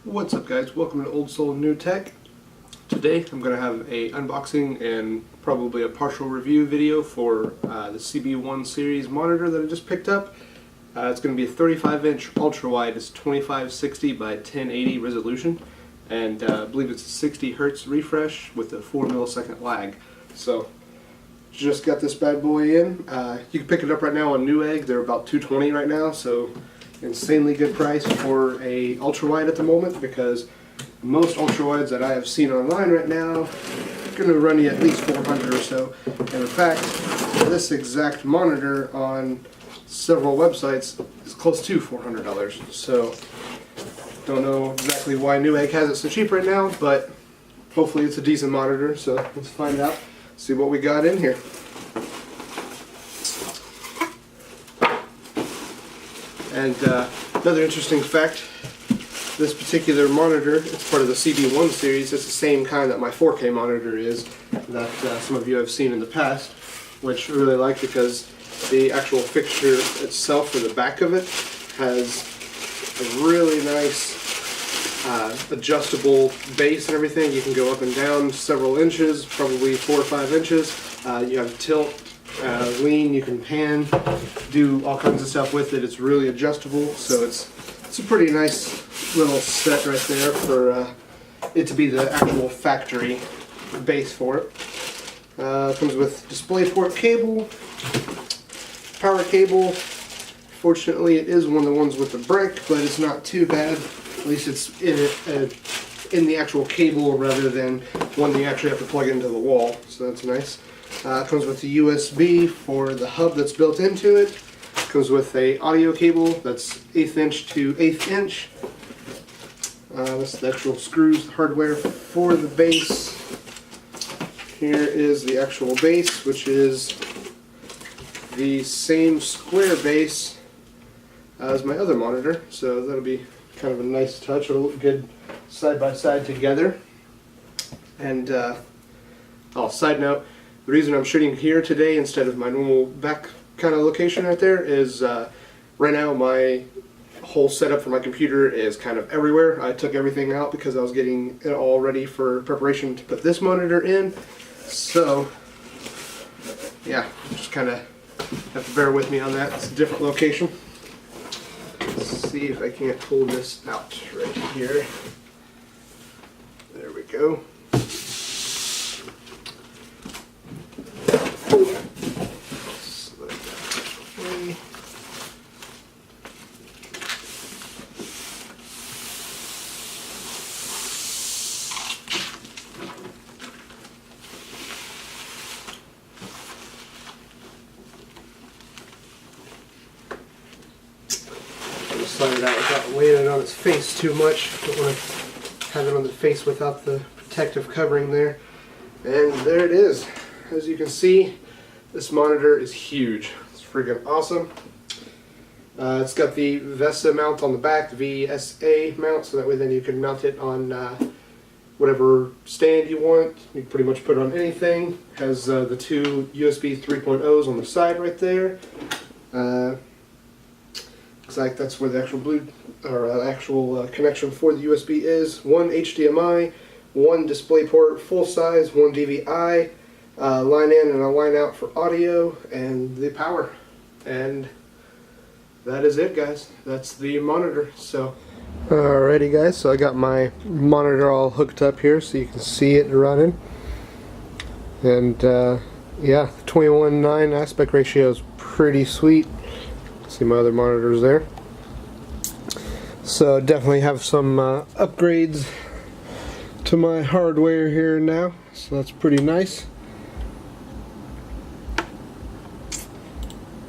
What's up, guys? Welcome to OldSoulNewTech. Today I'm going to have a unboxing and probably a partial review video for the CB1 series monitor that I just picked up. It's going to be a 35-inch ultrawide. It's 2560 by 1080 resolution, and I believe it's a 60 Hz refresh with a 4 millisecond lag. So just got this bad boy in. You can pick it up right now on Newegg. They're about $220 right now, so insanely good price for a ultrawide at the moment, because most ultrawides that I have seen online right now are going to run you at least $400 or so. And in fact, this exact monitor on several websites is close to $400. So don't know exactly why Newegg has it so cheap right now, but hopefully it's a decent monitor. So let's find out, see what we got in here. And another interesting fact, this particular monitor, it's part of the CB1 series. It's the same kind that my 4K monitor is, that some of you have seen in the past, which I really like because the actual fixture itself, or the back of it, has a really nice adjustable base and everything. You can go up and down several inches, probably 4 or 5 inches. You have tilt, lean, you can pan, do all kinds of stuff with it. It's really adjustable, so it's a pretty nice little set right there for it to be the actual factory base for it. Comes with DisplayPort cable, power cable. Fortunately, it is one of the ones with the brick, but it's not too bad. At least it's in the actual cable rather than one that you actually have to plug into the wall, so that's nice. Comes with the USB for the hub that's built into it. Comes with a audio cable that's 1/8 inch to 1/8 inch. This is the actual screws, the hardware for the base. Here is the actual base, which is the same square base as my other monitor, so that'll be kind of a nice touch. It'll look good side by side together. And side note, the reason I'm shooting here today instead of my normal back kind of location right there is right now my whole setup for my computer is kind of everywhere. I took everything out because I was getting it all ready for preparation to put this monitor in. So yeah, just kind of have to bear with me on that. It's a different location. Let's see if I can't pull this out right here. There we go. Slide it out without laying it on its face too much. Don't want to have it on the face without the protective covering there. And there it is. As you can see, this monitor is huge. It's freaking awesome. It's got the VESA mount on the back, the VSA mount, so that way then you can mount it on whatever stand you want. You can pretty much put it on anything. Has the two USB 3.0s on the side right there. Looks like that's where the actual connection for the USB is. One HDMI, one DisplayPort full size, one DVI, line in and a line out for audio, and the power. And that is it, guys. That's the monitor. So alrighty, guys, so I got my monitor all hooked up here so you can see it running. And yeah, 21:9 aspect ratio is pretty sweet. See my other monitors there. So definitely have some upgrades to my hardware here now, so that's pretty nice.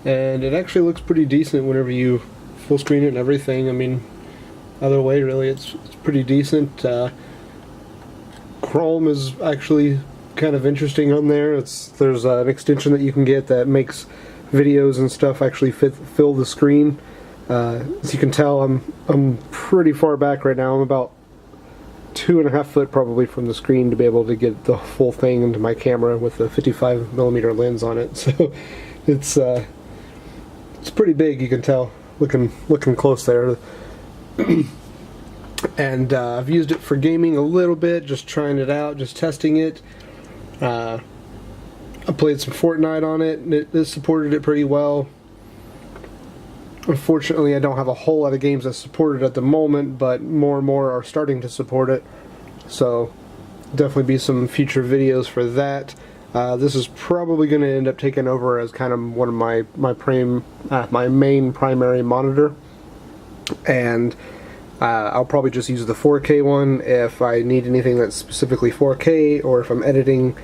And it actually looks pretty decent whenever you full screen it and everything. I mean, either way, really, it's pretty decent. Chrome is actually kind of interesting on there. There's an extension that you can get that makes videos and stuff actually fill the screen. As you can tell, I'm pretty far back right now. I'm about 2.5 foot probably from the screen to be able to get the full thing into my camera with a 55mm lens on it. So it's pretty big. You can tell looking close there. And I've used it for gaming a little bit, just trying it out, just testing it. I played some Fortnite on it, and it supported it pretty well. Unfortunately, I don't have a whole lot of games that support it at the moment, but more and more are starting to support it. So, definitely be some future videos for that. This is probably going to end up taking over as kind of one of my main primary monitor. And I'll probably just use the 4K one if I need anything that's specifically 4K, or if I'm editing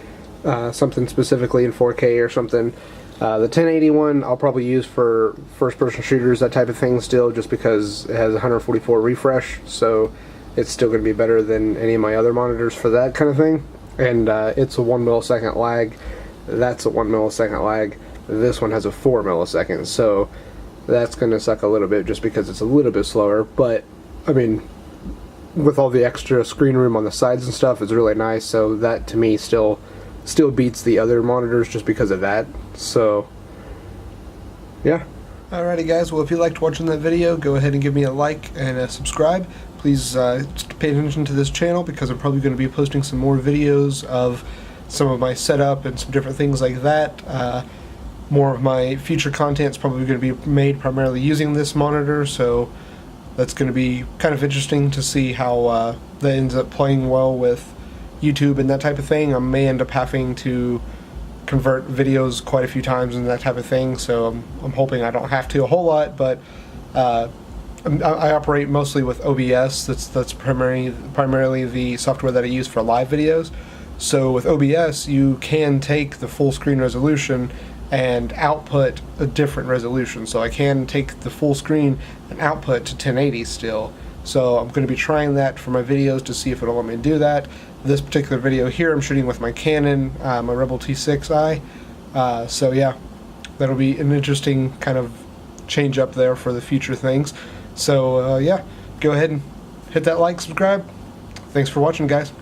something specifically in 4K or something. The 1080 one I'll probably use for first-person shooters, that type of thing still, just because it has 144 refresh, so it's still going to be better than any of my other monitors for that kind of thing. And it's a 1 millisecond lag. That's a 1 millisecond lag. This one has a 4 milliseconds, so that's going to suck a little bit just because it's a little bit slower. But I mean, with all the extra screen room on the sides and stuff, it's really nice. So that to me still beats the other monitors just because of that. So yeah. Alrighty guys, well if you liked watching that video, go ahead and give me a like and a subscribe. Please pay attention to this channel because I'm probably going to be posting some more videos of some of my setup and some different things like that. More of my future content is probably going to be made primarily using this monitor, so that's going to be kind of interesting to see how that ends up playing well with YouTube and that type of thing. I may end up having to convert videos quite a few times and that type of thing, so I'm hoping I don't have to a whole lot, but I operate mostly with OBS. That's primarily the software that I use for live videos. So with OBS you can take the full screen resolution and output a different resolution. So I can take the full screen and output to 1080 still. So I'm going to be trying that for my videos to see if it'll let me do that. This particular video here I'm shooting with my Canon, my Rebel T6i. So yeah, that'll be an interesting kind of change up there for the future things. So yeah, go ahead and hit that like, subscribe. Thanks for watching guys.